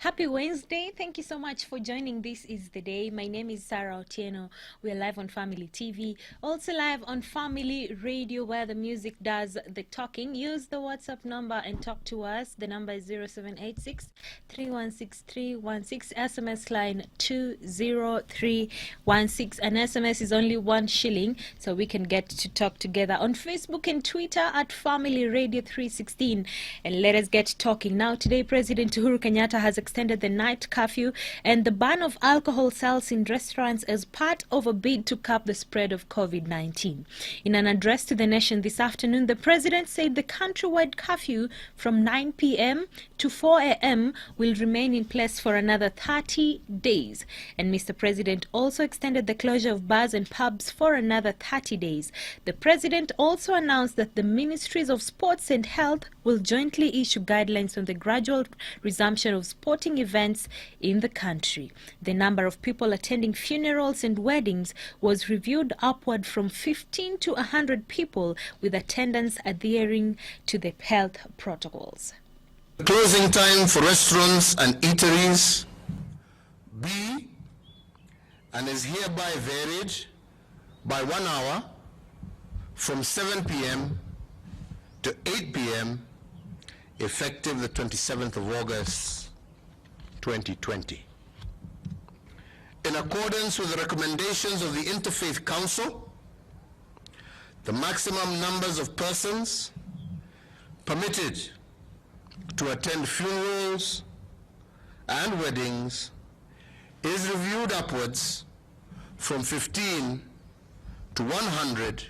Happy Wednesday. Thank you so much for joining. This is the day. My name is Sarah Otieno. We're live on Family TV, also live on Family Radio, where the music does the talking. Use the WhatsApp number and talk to us. The number is 0786 316 316. SMS line 20316. An SMS is only 1 shilling, so we can get to talk together on Facebook and Twitter at Family Radio 316. And let us get talking. Now, today, President Uhuru Kenyatta has extended the night curfew and the ban of alcohol sales in restaurants as part of a bid to curb the spread of COVID-19. In an address to the nation this afternoon, the president said the countrywide curfew from 9 p.m. to 4 a.m. will remain in place for another 30 days. And Mr. President also extended the closure of bars and pubs for another 30 days. The president also announced that the Ministries of Sports and Health will jointly issue guidelines on the gradual resumption of sporting events in the country. The number of people attending funerals and weddings was reviewed upward from 15 to 100 people, with attendance adhering to the health protocols. Closing time for restaurants and eateries be and is hereby varied by 1 hour from 7 p.m. to 8 p.m. effective the 27th of August 2020. In accordance with the recommendations of the Interfaith Council, the maximum numbers of persons permitted to attend funerals and weddings is reviewed upwards from 15 to 100,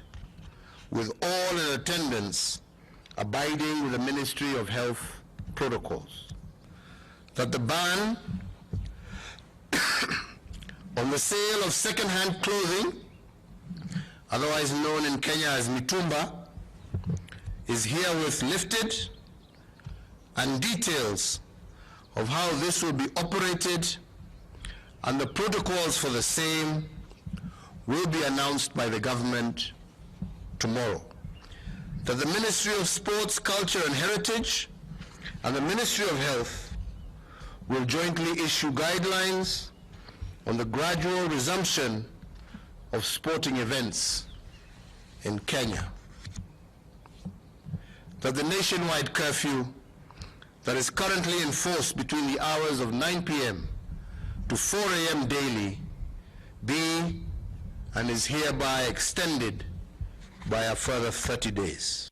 with all in attendance abiding with the Ministry of Health protocols. That the ban on the sale of second-hand clothing, otherwise known in Kenya as mitumba, is herewith lifted, and details of how this will be operated and the protocols for the same will be announced by the government tomorrow. That the Ministry of Sports, Culture and Heritage and the Ministry of Health will jointly issue guidelines on the gradual resumption of sporting events in Kenya. That the nationwide curfew that is currently enforced between the hours of 9 p.m. to 4 a.m. daily be and is hereby extended by a further 30 days.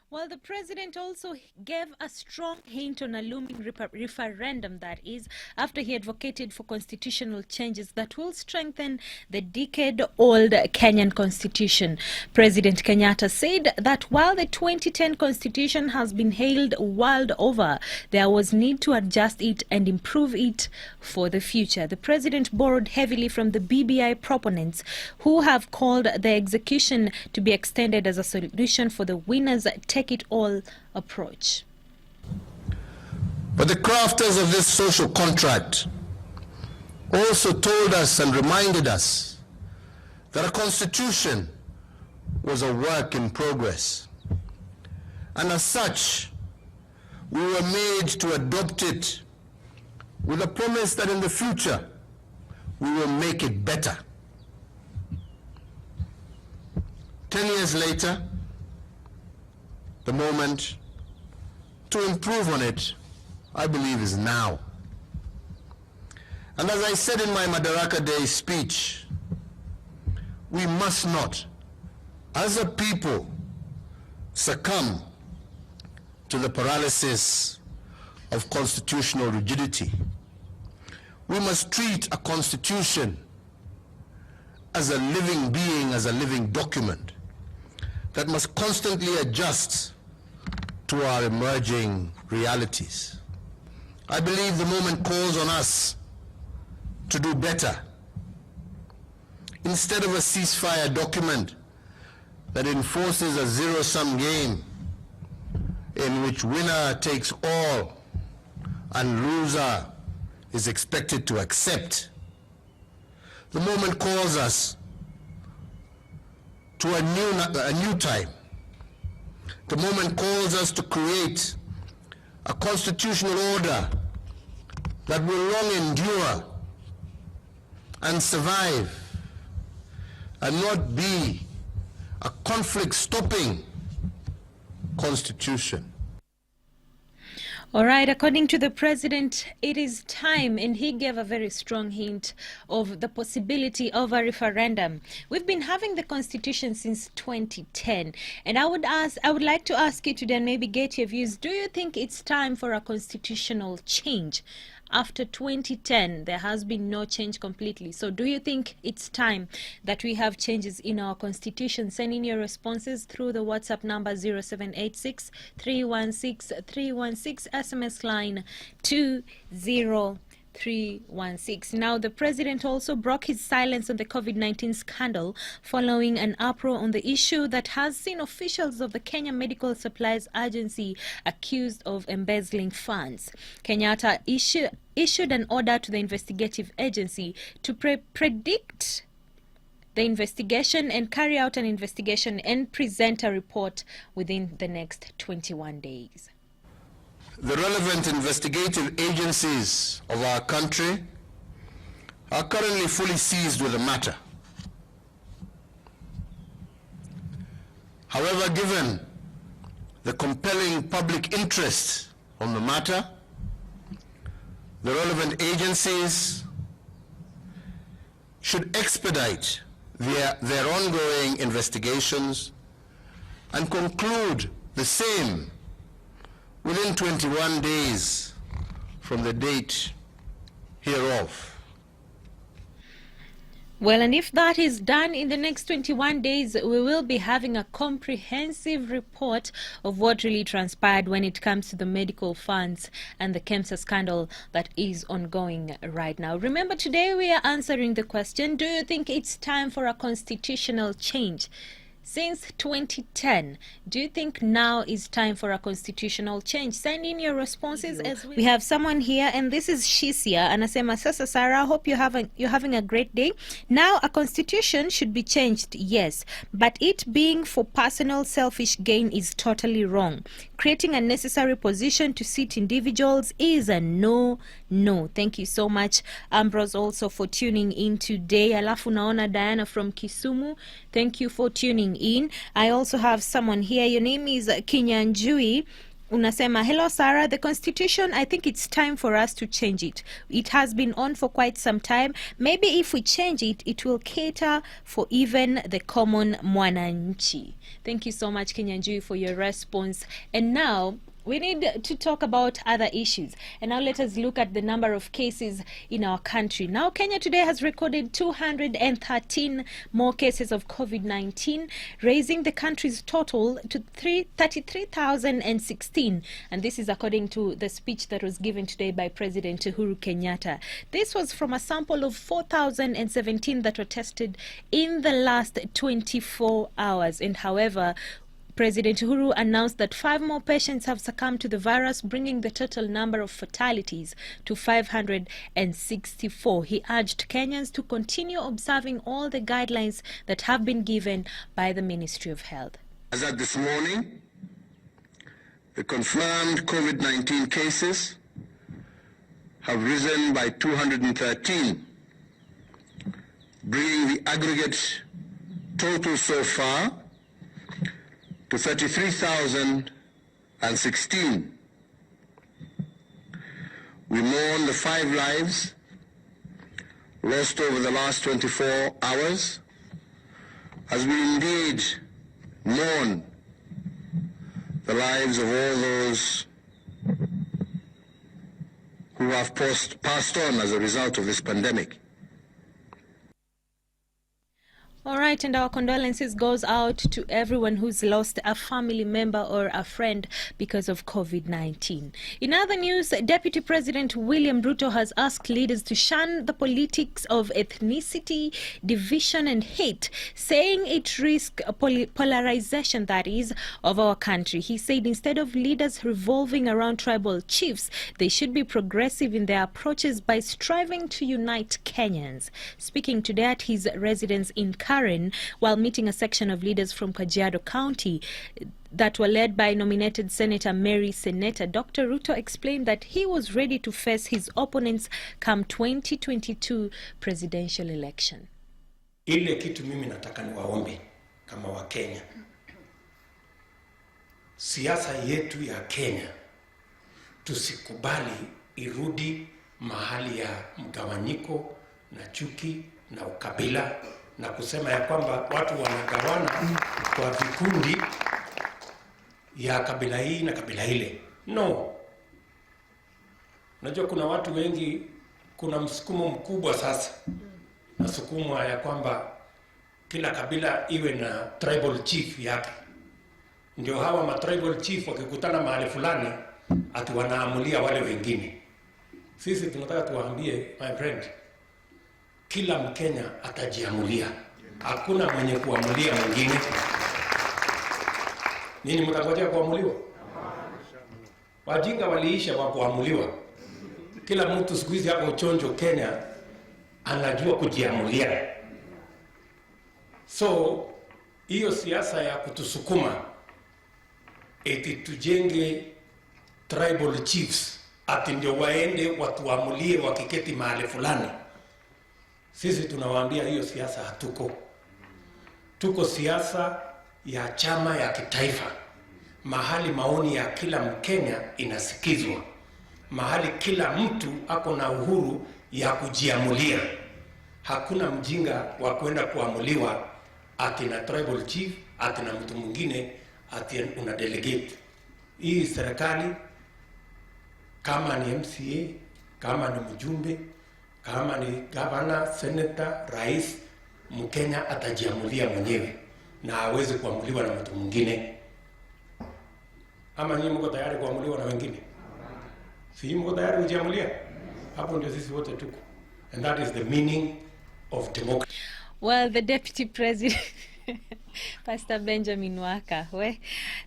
Well, the president also gave a strong hint on a looming referendum, that is, after he advocated for constitutional changes that will strengthen the decade-old Kenyan constitution. President Kenyatta said that while the 2010 constitution has been hailed world over, there was need to adjust it and improve it for the future. The president borrowed heavily from the BBI proponents, who have called the execution to be extended as a solution for the winners take-it-all approach. But the crafters of this social contract also told us and reminded us that a constitution was a work in progress. And as such, we were made to adopt it with a promise that in the future we will make it better. 10 years later, the moment to improve on it, I believe, is now. And as I said in my Madaraka Day speech, we must not, as a people, succumb to the paralysis of constitutional rigidity. We must treat a constitution as a living being, as a living document that must constantly adjust to our emerging realities. I believe the moment calls on us to do better. Instead of a ceasefire document that enforces a zero-sum game in which winner takes all and loser is expected to accept, the moment calls us to a new time. The moment calls us to create a constitutional order that will long endure and survive and not be a conflict-stopping constitution. All right, according to the president, it is time, and he gave a very strong hint of the possibility of a referendum. We've been having the constitution since 2010, and I would like to ask you today and maybe get your views. Do you think it's time for a constitutional change? After 2010, there has been no change completely. So do you think it's time that we have changes in our constitution? Send in your responses through the WhatsApp number 0786 316 316, SMS line 20316. Now, the president also broke his silence on the COVID-19 scandal following an uproar on the issue that has seen officials of the Kenya Medical Supplies Agency accused of embezzling funds. Kenyatta issued an order to the investigative agency to predict the investigation and carry out an investigation and present a report within the next 21 days. The relevant investigative agencies of our country are currently fully seized with the matter. However, given the compelling public interest on the matter, the relevant agencies should expedite their ongoing investigations and conclude the same within 21 days from the date hereof. Well, and if that is done in the next 21 days, we will be having a comprehensive report of what really transpired when it comes to the medical funds and the KEMSA scandal that is ongoing right now. Remember, today we are answering the question, do you think it's time for a constitutional change? Since 2010, do you think now is time for a constitutional change? Send in your responses as we have someone here, and this is Shisia. Anasema, Sasa Sarah, hope you're having a great day. Now, a constitution should be changed, yes, but it being for personal selfish gain is totally wrong. Creating a necessary position to seat individuals is a no. Thank you so much, Ambrose, also for tuning in today. Alafu naona Diana from Kisumu. Thank you for tuning in. I also have someone here. Your name is Kinyanjui. Unasema, hello Sarah, the constitution, I think it's time for us to change it. It has been on for quite some time. Maybe if we change it, it will cater for even the common mwananchi. Thank you so much, Kinyanjui, for your response. And now, we need to talk about other issues. And now let us look at the number of cases in our country. Now, Kenya today has recorded 213 more cases of COVID-19, raising the country's total to 33,016. And this is according to the speech that was given today by President Uhuru Kenyatta. This was from a sample of 4,017 that were tested in the last 24 hours. And however, President Uhuru announced that 5 more patients have succumbed to the virus, bringing the total number of fatalities to 564. He urged Kenyans to continue observing all the guidelines that have been given by the Ministry of Health. As at this morning, the confirmed COVID-19 cases have risen by 213, bringing the aggregate total so far to 33,016. We mourn the 5 lives lost over the last 24 hours, as we indeed mourn the lives of all those who have passed on as a result of this pandemic. All right, and our condolences goes out to everyone who's lost a family member or a friend because of COVID-19. In other news, Deputy President William Ruto has asked leaders to shun the politics of ethnicity, division and hate, saying it risks polarization, that is, of our country. He said instead of leaders revolving around tribal chiefs, they should be progressive in their approaches by striving to unite Kenyans. Speaking today at his residence in Karen while meeting a section of leaders from Kajiado County that were led by nominated Senator Mary Seneta. Dr. Ruto explained that he was ready to face his opponents come 2022 presidential election. Ile kitu mimi nataka niwaombe kama wa Kenya. Siasa yetu ya Kenya tusikubali irudi mahali ya mgawanyiko na chuki na ukabila na kusema ya kwamba watu wanagawana kwa vikundi ya kabila hii na kabila ile. No. Unajua kuna watu wengi, kuna msukumo mkubwa sasa. Nasukumwa ya kwamba kila kabila iwe na tribal chief yake. Ndio hawa ma tribal chief wakikutana mahali fulani ati wanaamulia wale wengine. Sisi tunataka tuwaambie, my friend, kila Mkenya atajiamulia. Hakuna mwenye kuamulia mwingine. Nini mtangojea kuamuliwa? Wajinga waliisha wa kuamuliwa. Kila mtu siku hizi hapo chonjo Kenya anajua kujiamulia. So hiyo siasa ya kutusukuma eti tujenge tribal chiefs ati ndio waende watuamulie wakiketi mahali fulani, sisi tunawaambia hiyo siasa hatuko. Tuko siasa ya chama ya kitaifa, mahali maoni ya kila Mkenya inasikizwa, mahali kila mtu ako na uhuru ya kujiamulia. Hakuna mjinga wa kwenda kuamuliwa ati na tribal chief, ati na mtu mwingine, ati una delegate. Hii serikali kama ni MCA, kama ni mjumbe, kama ni governor, senator, rais, Mkenya atajiamulia mwenyewe na hawezi kuamuliwa na mtu mwingine. Ama nyinyi mko tayari kuamuliwa na wengine? Si mko tayari kujiamulia? Hapo ndio sisi wote tuko. And that is the meaning of democracy. Well, the Deputy President, Pastor Benjamin Waka,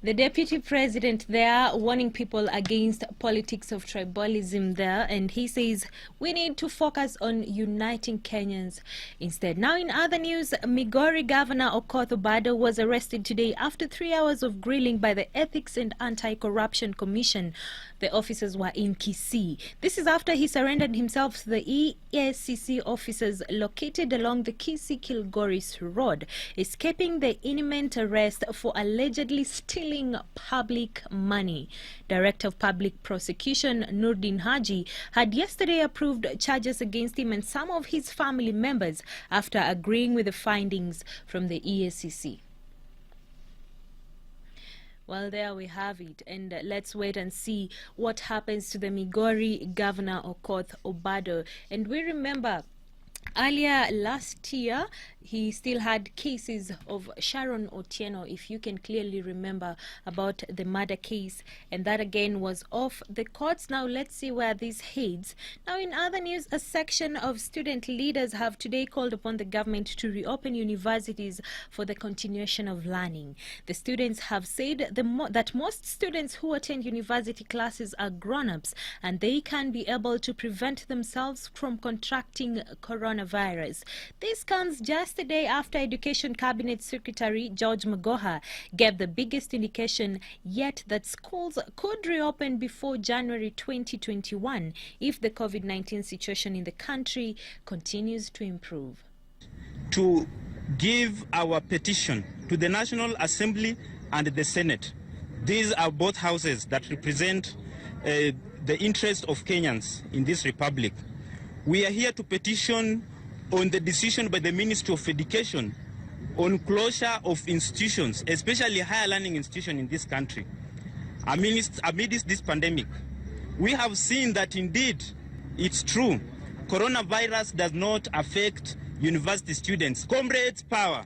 the Deputy President there warning people against politics of tribalism there, and he says we need to focus on uniting Kenyans instead. Now in other news, Migori Governor Okoth Obado was arrested today after 3 hours of grilling by the Ethics and Anti-Corruption Commission. The officers were in Kisii. This is after he surrendered himself to the EACC officers located along the Kisii-Kilgoris Road, escaping the imminent arrest for allegedly stealing public money. Director of Public Prosecution Nurdin Haji had yesterday approved charges against him and some of his family members after agreeing with the findings from the EACC. Well, there we have it, and let's wait and see what happens to the Migori Governor Okoth Obado. And we remember earlier last year, he still had cases of Sharon Otieno, if you can clearly remember, about the murder case, and that again was off the courts. Now let's see where this heads. Now in other news, a section of student leaders have today called upon the government to reopen universities for the continuation of learning. The students have said that most students who attend university classes are grown-ups and they can be able to prevent themselves from contracting coronavirus. This comes just a day after Education Cabinet Secretary George Magoha gave the biggest indication yet that schools could reopen before January 2021 if the COVID-19 situation in the country continues to improve. To give our petition to the National Assembly and the Senate. These are both houses that represent the interest of Kenyans in this republic. We are here to petition on the decision by the Ministry of Education on closure of institutions, especially higher learning institutions in this country, amidst this pandemic. We have seen that indeed it's true. Coronavirus does not affect university students. Comrades, power.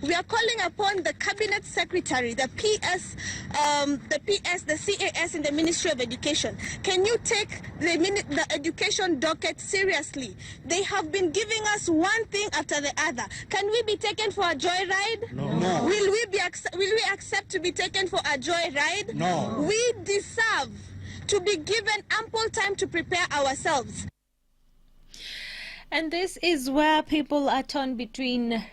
We are calling upon the Cabinet Secretary, the PS, the CAS in the Ministry of Education. Can you take the education docket seriously? They have been giving us one thing after the other. Can we be taken for a joyride? No. Will we accept to be taken for a joyride? No. We deserve to be given ample time to prepare ourselves. And this is where people are torn between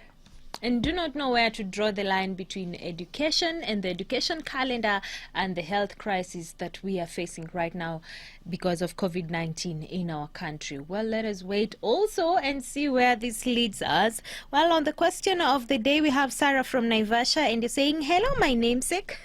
and do not know where to draw the line between education and the education calendar and the health crisis that we are facing right now because of COVID-19 in our country. Well, let us wait also and see where this leads us. Well, on the question of the day, we have Sarah from Naivasha, and you're saying, hello, my namesake.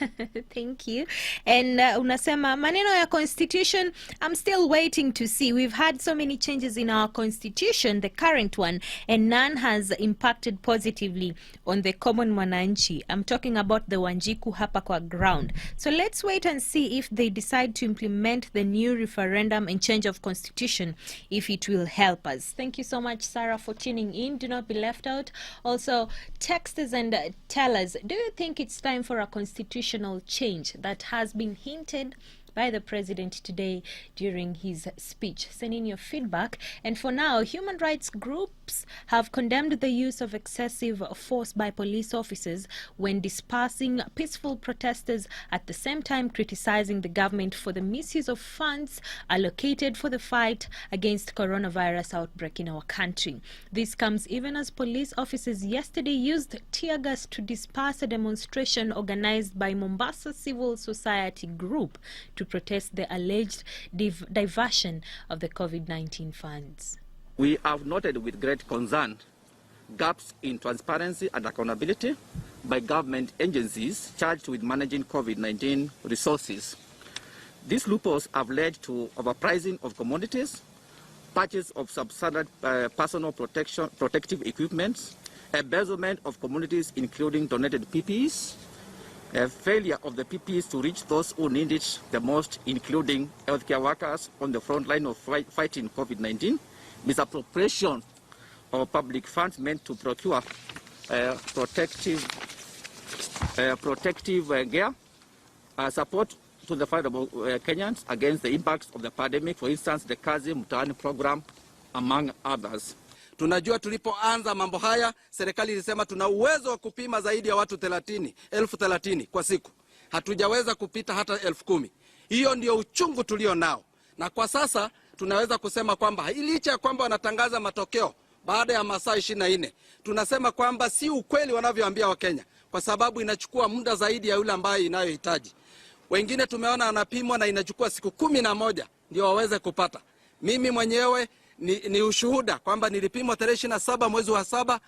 Thank you. And unasema, maneno ya constitution, I'm still waiting to see. We've had so many changes in our constitution, the current one, and none has impacted positively on the common mwananchi. I'm talking about the Wanjiku hapa kwa ground. So let's wait and see if they decide to implement the new referendum and change of constitution, if it will help us. Thank you so much, Sarah, for tuning in. Do not be left out. Also, text us and tell us, do you think it's time for a constitutional change that has been hinted by the president today during his speech? Send in your feedback. And for now, human rights groups have condemned the use of excessive force by police officers when dispersing peaceful protesters, at the same time criticizing the government for the misuse of funds allocated for the fight against coronavirus outbreak in our country. This comes even as police officers yesterday used tear gas to disperse a demonstration organized by Mombasa Civil Society Group to protest the alleged diversion of the COVID-19 funds. We have noted with great concern gaps in transparency and accountability by government agencies charged with managing COVID-19 resources. These loopholes have led to overpricing of commodities, purchase of substandard personal protective equipment, embezzlement of commodities including donated PPEs, a failure of the PPEs to reach those who need it the most, including healthcare workers on the front line of fighting COVID-19, misappropriation of public funds meant to procure protective gear, support to the vulnerable Kenyans against the impacts of the pandemic, for instance, the Kazi Mtaani program, among others. Tunajua tulipoanza mambo haya, serikali ilisema tuna uwezo wa kupima zaidi ya watu 30,000 kwa siku. Hatujaweza kupita hata 10,000. Hiyo ndio uchungu tulio nao. Na kwa sasa tunaweza kusema kwamba licha ya kwamba wanatangaza matokeo baada ya masaa 24, tunasema kwamba si ukweli wanavyoambia Wakenya, kwa sababu inachukua muda zaidi ya yule ambaye inayohitaji. Wengine tumeona wanapimwa na inachukua siku 11 ndio waweze kupata. Mimi mwenyewe ni ushuhuda kwamba nilipimwa tarehe 27 mwezi wa 7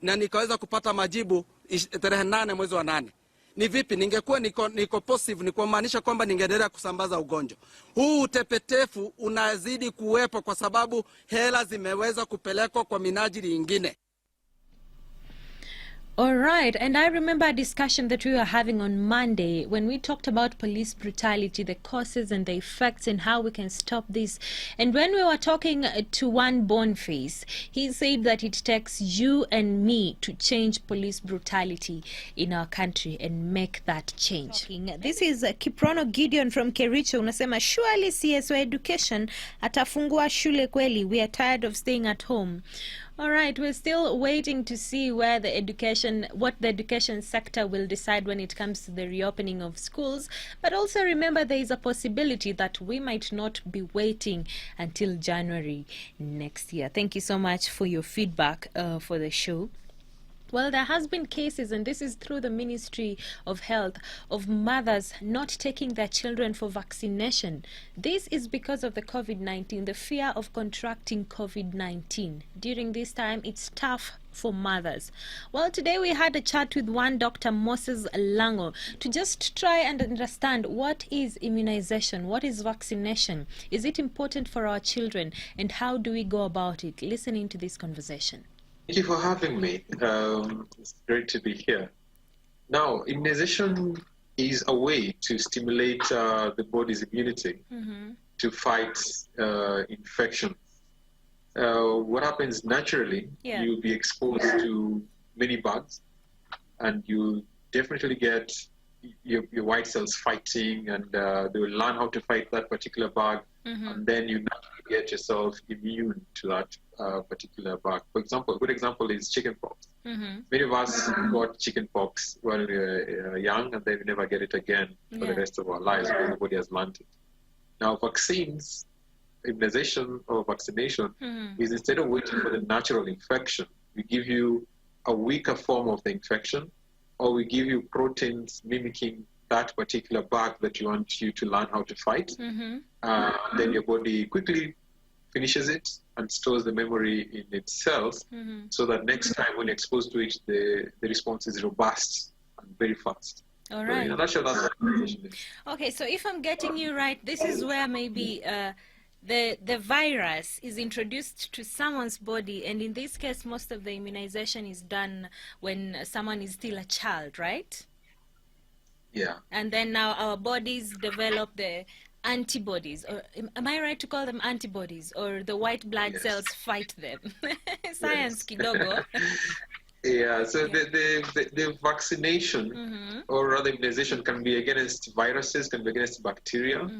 na nikaweza kupata majibu tarehe 8 mwezi wa 8. Ni vipi ningekuwa niko positive, ni kumaanisha kwamba ningeendelea kusambaza ugonjwa. Huu utepetefu unazidi kuwepo kwa sababu hela zimeweza kupelekwa kwa minajili ingine. All right, and I remember a discussion that we were having on Monday when we talked about police brutality, the causes and the effects, and how we can stop this. And when we were talking to one Boniface, he said that it takes you and me to change police brutality in our country and make that change. This is Kiprono Gideon from Kericho. Unasema, surely CSO education atafungua shule kweli. We are tired of staying at home. All right, we're still waiting to see what the education sector will decide when it comes to the reopening of schools. But also remember, there is a possibility that we might not be waiting until January next year. Thank you so much for your feedback for the show. Well, there has been cases, and this is through the Ministry of Health, of mothers not taking their children for vaccination. This is because of the COVID-19, the fear of contracting COVID-19. During this time, it's tough for mothers. Well, today we had a chat with one Dr. Moses Lango to just try and understand what is immunization, what is vaccination, is it important for our children, and how do we go about it? Listen into this conversation. Thank you for having me. It's great to be here. Now, immunization is a way to stimulate the body's immunity to fight infection. What happens naturally, you'll be exposed to many bugs, and you definitely get your white cells fighting, and they will learn how to fight that particular bug, and then you naturally get yourself immune to that particular bug. For example, a good example is chickenpox. Many of us got chickenpox when we were young, and then we never get it again for the rest of our lives because the body has learned it. Now, vaccines, immunization or vaccination is instead of waiting for the natural infection, we give you a weaker form of the infection, or we give you proteins mimicking that particular bug that you want you to learn how to fight. Then your body quickly finishes it and stores the memory in its cells, so that next time when exposed to it, the response is robust and very fast. All right. So in a nutshell, that's what immunization is. Okay, so if I'm getting you right, this is where maybe the virus is introduced to someone's body, and in this case, most of the immunization is done when someone is still a child, right? Yeah. And then now our bodies develop the antibodies, or am I right to call them antibodies, or the white blood cells fight them? Science kidogo. Yeah, so the vaccination or rather immunization can be against viruses, can be against bacteria,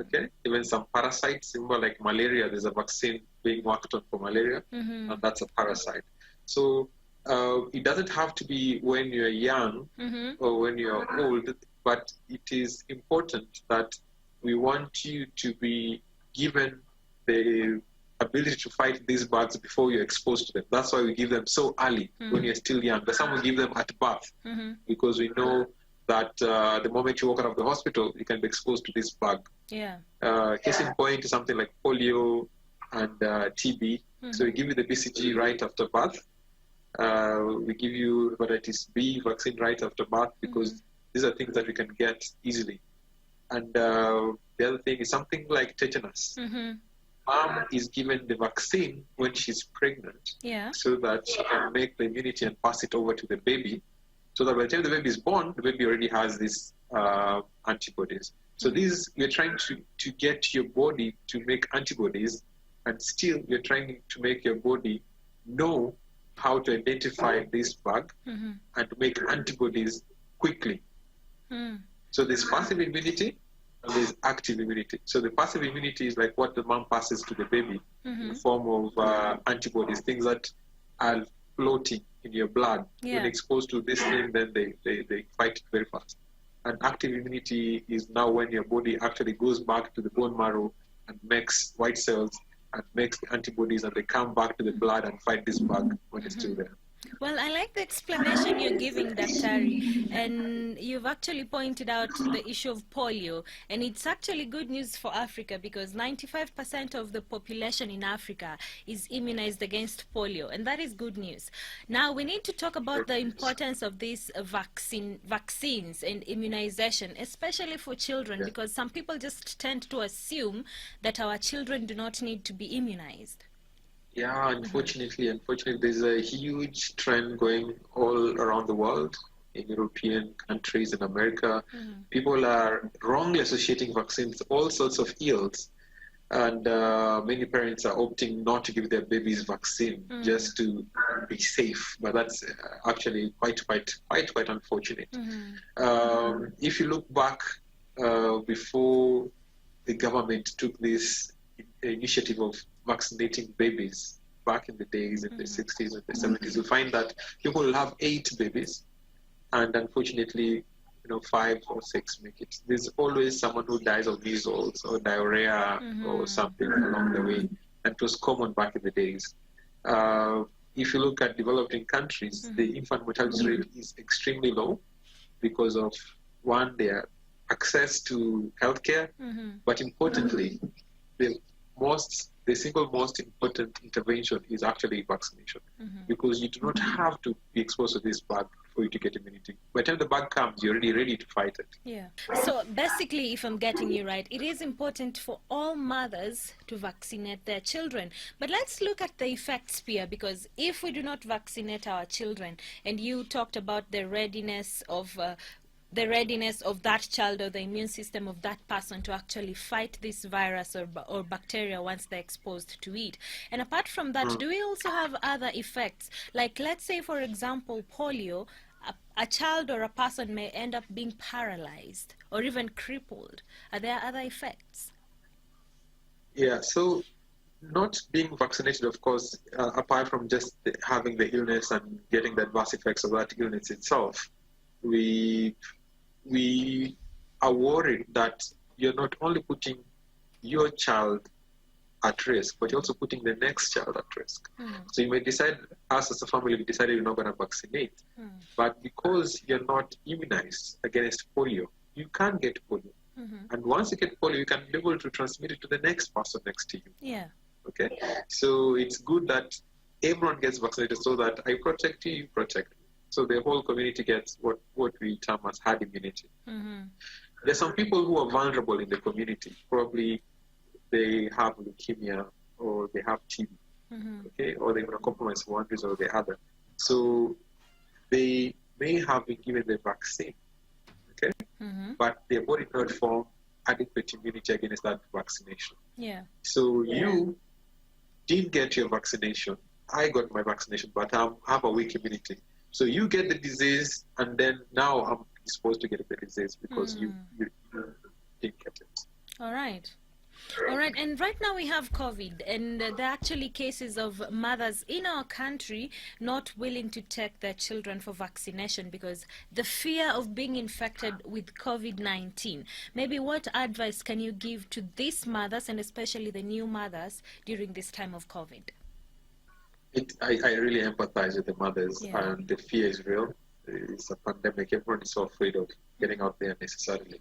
okay? Even some parasites, remember like malaria, there's a vaccine being worked on for malaria, and that's a parasite. So it doesn't have to be when you're young or when you're old, but it is important that we want you to be given the ability to fight these bugs before you're exposed to them. That's why we give them so early when you're still young. But some will give them at birth because we know that the moment you walk out of the hospital, you can be exposed to this bug. Yeah. Case in point is something like polio and TB. So we give you the BCG right after birth. We give you hepatitis B vaccine right after birth because these are things that we can get easily. And the other thing is something like tetanus. Mom is given the vaccine when she's pregnant, so that she can make the immunity and pass it over to the baby, so that by the time the baby is born, the baby already has these antibodies. So these, you're trying to get your body to make antibodies, and still you're trying to make your body know how to identify this bug and make antibodies quickly. So there's passive immunity and there's active immunity. So the passive immunity is like what the mom passes to the baby in the form of antibodies, things that are floating in your blood. When exposed to this thing, then they fight it very fast. And active immunity is now when your body actually goes back to the bone marrow and makes white cells and makes the antibodies, and they come back to the blood and fight this bug when it's still there. Well, I like the explanation you're giving, Daktari, and you've actually pointed out the issue of polio, and it's actually good news for Africa because 95% of the population in Africa is immunized against polio, and that is good news. Now, we need to talk about the importance of these vaccines and immunization, especially for children, because some people just tend to assume that our children do not need to be immunized. Yeah, unfortunately, there's a huge trend going all around the world, in European countries, in America. People are wrongly associating vaccines with all sorts of ills, and many parents are opting not to give their babies vaccine just to be safe. But that's actually quite unfortunate. If you look back before the government took this initiative of vaccinating babies back in the days, in the 60s and the 70s, you find that people will have 8 babies, and unfortunately, 5 or 6 make it. There's always someone who dies of measles or diarrhea or something along the way, and it was common back in the days. If you look at developing countries, the infant mortality rate is extremely low because of, one, their access to healthcare, but importantly, the single most important intervention is actually vaccination, because you do not have to be exposed to this bug for you to get immunity. By the time the bug comes, you're already ready to fight it. Yeah. So basically, if I'm getting you right, it is important for all mothers to vaccinate their children. But let's look at the effects here, because if we do not vaccinate our children, and you talked about the readiness of that child or the immune system of that person to actually fight this virus or bacteria once they're exposed to it. And apart from that, do we also have other effects? Like, let's say, for example, polio, a child or a person may end up being paralyzed or even crippled. Are there other effects? Yeah, so not being vaccinated, of course, apart from just having the illness and getting the adverse effects of that illness itself, we are worried that you're not only putting your child at risk, but you're also putting the next child at risk. So you may decide, us as a family, we decided you're not going to vaccinate. But because you're not immunized against polio, you can get polio. And once you get polio, you can be able to transmit it to the next person next to you. Yeah. Okay? So it's good that everyone gets vaccinated so that I protect you, you protect me. So the whole community gets what we term as herd immunity. There's some people who are vulnerable in the community. Probably they have leukemia or they have TB, okay, or they have compromised one reason or the other. So they may have been given the vaccine, okay, but their body not form adequate immunity against that vaccination. Yeah. So you didn't get your vaccination. I got my vaccination, but I have a weak immunity. So you get the disease, and then now I'm supposed to get the disease because you didn't get it. All right. All right, and right now we have COVID, and there are actually cases of mothers in our country not willing to take their children for vaccination because the fear of being infected with COVID-19. Maybe what advice can you give to these mothers, and especially the new mothers, during this time of COVID? I really empathize with the mothers, and the fear is real. It's a pandemic. Everyone is so afraid of getting out there necessarily.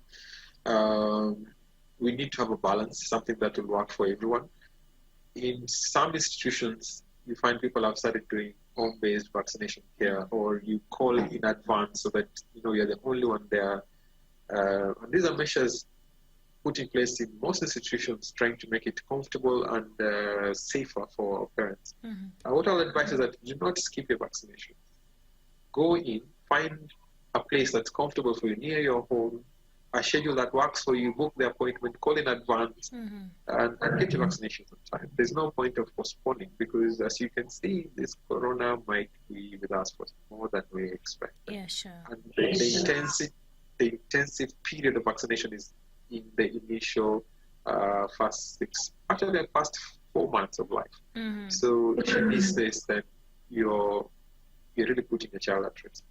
We need to have a balance, something that will work for everyone. In some institutions, you find people have started doing home-based vaccination care, or you call in advance so that you're the only one there. And these are measures put in place in most institutions, trying to make it comfortable and safer for parents. What I'll advise is that do not skip your vaccination. Go in, find a place that's comfortable for you near your home, a schedule that works for you, book the appointment, call in advance, and get your vaccination on time. There's no point of postponing because, as you can see, this corona might be with us for more than we expect. Yeah, sure. And the intensive period of vaccination is in the initial first 4 months of life. So if you miss this, then you're really putting your child at risk.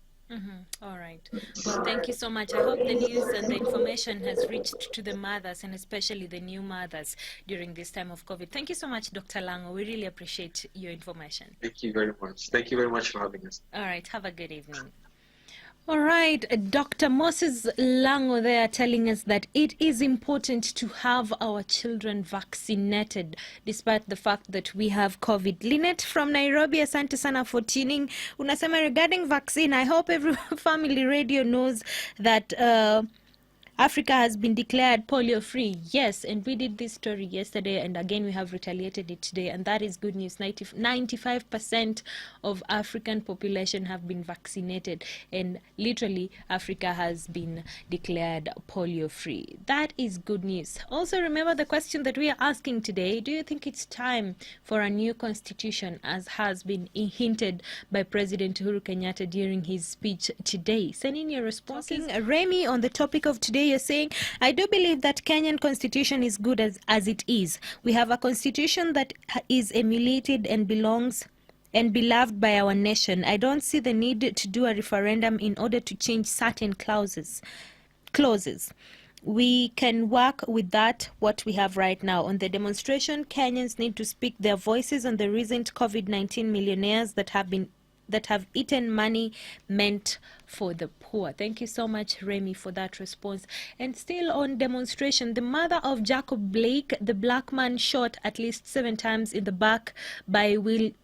All right. Well, thank you so much. I hope the news and the information has reached to the mothers, and especially the new mothers during this time of COVID. Thank you so much, Dr. Lango. We really appreciate your information. Thank you very much. Thank you very much for having us. All right. Have a good evening. All right, Dr. Moses Lango there telling us that it is important to have our children vaccinated despite the fact that we have COVID. Lynette from Nairobi, asante sana for tuning. Unasema regarding vaccine, I hope every family radio knows that Africa has been declared polio-free. Yes, and we did this story yesterday, and again we have retaliated it today, and that is good news. 95% of African population have been vaccinated, and literally Africa has been declared polio-free. That is good news. Also, remember the question that we are asking today: do you think it's time for a new constitution, as has been hinted by President Uhuru Kenyatta during his speech today? Send in your responses. Remy, on the topic of today, you're saying, I do believe that Kenyan constitution is good as it is. We have a constitution that is emulated and belongs and beloved by our nation. I don't see the need to do a referendum in order to change certain clauses. We can work with what we have right now. On the demonstration, Kenyans need to speak their voices on the recent COVID-19 millionaires that have eaten money meant for the poor. Thank you so much, Remy, for that response. And still on demonstration, the mother of Jacob Blake, the black man shot at least 7 times in the back by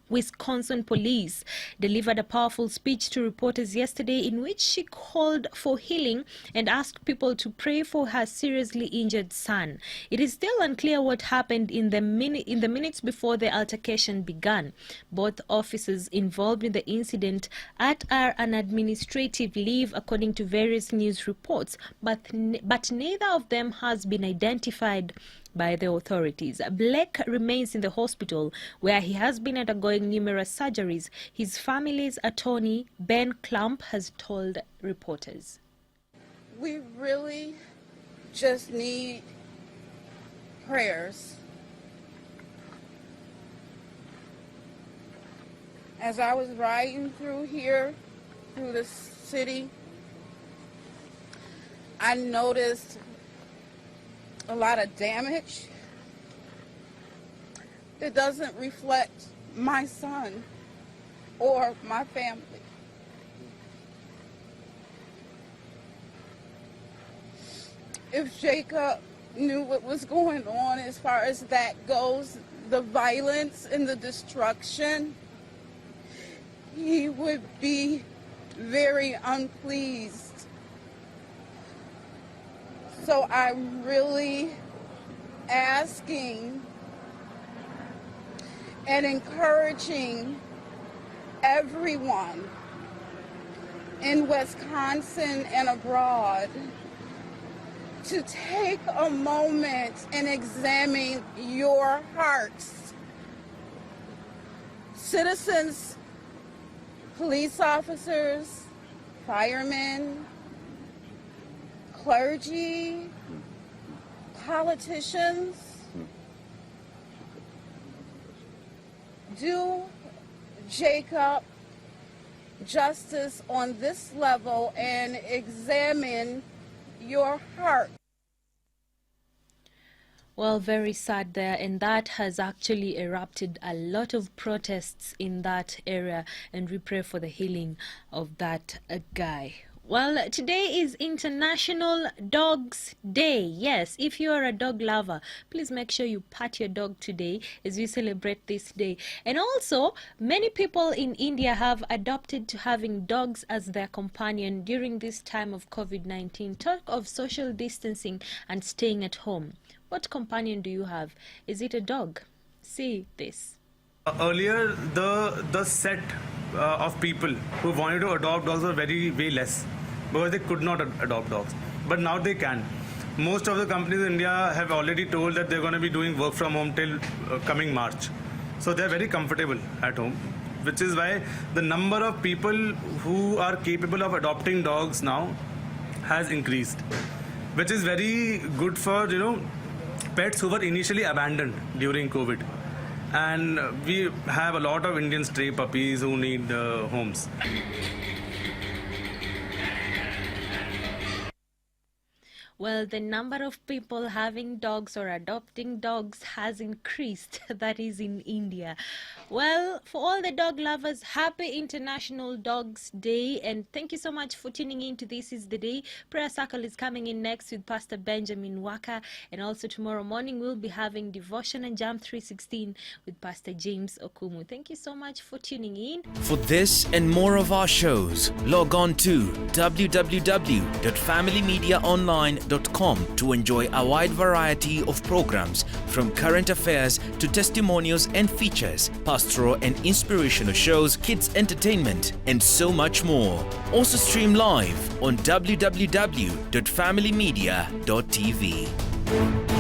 Wisconsin police, delivered a powerful speech to reporters yesterday in which she called for healing and asked people to pray for her seriously injured son. It is still unclear what happened in the minutes before the altercation began. Both officers involved in the incident are on administrative leave, according to various news reports, but neither of them has been identified by the authorities. Blake remains in the hospital where he has been undergoing numerous surgeries. His family's attorney, Ben Klump, has told reporters. We really just need prayers. As I was riding through the city, I noticed a lot of damage. It doesn't reflect my son or my family. If Jacob knew what was going on as far as that goes, the violence and the destruction, he would be very unpleased. So I'm really asking and encouraging everyone in Wisconsin and abroad to take a moment and examine your hearts. Citizens, police officers, firemen, clergy, politicians, do Jacob justice on this level and examine your heart. Well, very sad there, and that has actually erupted a lot of protests in that area, and we pray for the healing of that guy. Well, today is International Dogs Day. Yes, if you are a dog lover, please make sure you pat your dog today as we celebrate this day. And also, many people in India have adopted to having dogs as their companion during this time of COVID-19. Talk of social distancing and staying at home. What companion do you have? Is it a dog? See this. Earlier, the set of people who wanted to adopt dogs were way less because they could not adopt dogs. But now they can. Most of the companies in India have already told that they're going to be doing work from home till coming March. So they're very comfortable at home, which is why the number of people who are capable of adopting dogs now has increased, which is very good for, pets who were initially abandoned during COVID. And we have a lot of Indian stray puppies who need homes. Well, the number of people having dogs or adopting dogs has increased. That is in India. Well, for all the dog lovers, happy International Dogs Day. And thank you so much for tuning in to This Is The Day. Prayer Circle is coming in next with Pastor Benjamin Waka. And also tomorrow morning, we'll be having Devotion and Jam 316 with Pastor James Okumu. Thank you so much for tuning in. For this and more of our shows, log on to www.familymediaonline.com to enjoy a wide variety of programs from current affairs to testimonials and features, pastoral and inspirational shows, kids entertainment, and so much more. Also stream live on www.familymedia.tv.